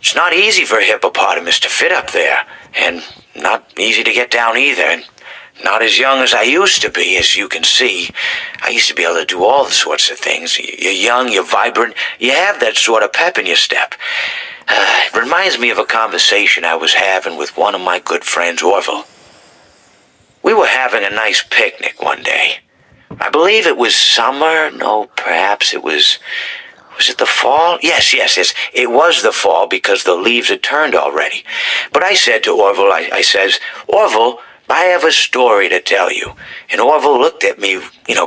It's not easy for a hippopotamus to fit up there, and not easy to get down either, and not as young as I used to be, as you can see. I used to be able to do all sorts of things. You're young, you're vibrant, you have that sort of pep in your step. It reminds me of a conversation I was having with one of my good friends, Orville. We were having a nice picnic one day. I believe it was summer. No, perhaps it was... Was it the fall? Yes. It was the fall because the leaves had turned already. But I said to Orville, I says, Orville, I have a story to tell you. And Orville looked at me,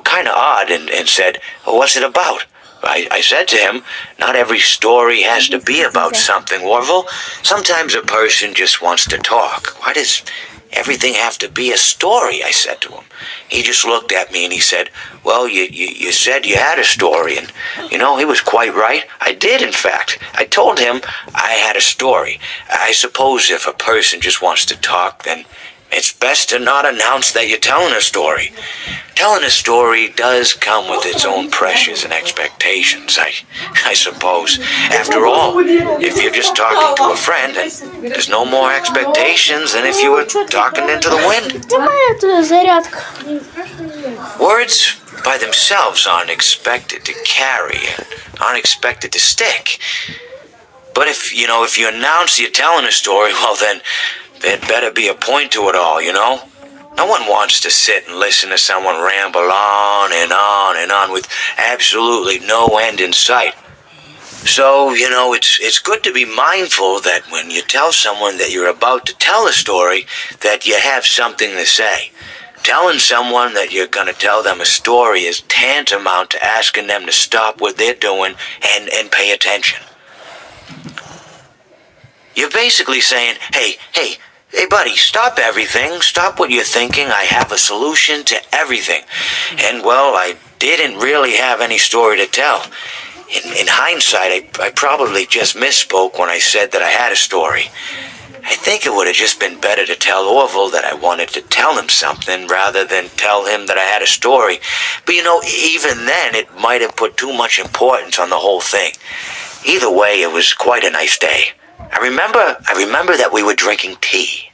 kind of odd and said, well, what's it about? I said to him, not every story has to be about something, Orville. Sometimes a person just wants to talk. Why does everything have to be a story? I said to him. He just looked at me and he said, well, you said you had a story. And, he was quite right. I did, in fact. I told him I had a story. I suppose if a person just wants to talk, then it's best to not announce that you're telling a story. Telling a story does come with its own pressures and expectations, I suppose. After all, if you're just talking to a friend, there's no more expectations than if you were talking into the wind. Words by themselves aren't expected to carry and aren't expected to stick. But if you announce you're telling a story, well then, there'd better be a point to it all, No one wants to sit and listen to someone ramble on and on and on with absolutely no end in sight. So, it's good to be mindful that when you tell someone that you're about to tell a story, that you have something to say. Telling someone that you're going to tell them a story is tantamount to asking them to stop what they're doing and pay attention. You're basically saying, hey, buddy, stop everything. Stop what you're thinking. I have a solution to everything. And, well, I didn't really have any story to tell. In hindsight, I probably just misspoke when I said that I had a story. I think it would have just been better to tell Orville that I wanted to tell him something rather than tell him that I had a story. But, even then, it might have put too much importance on the whole thing. Either way, it was quite a nice day. I remember that we were drinking tea.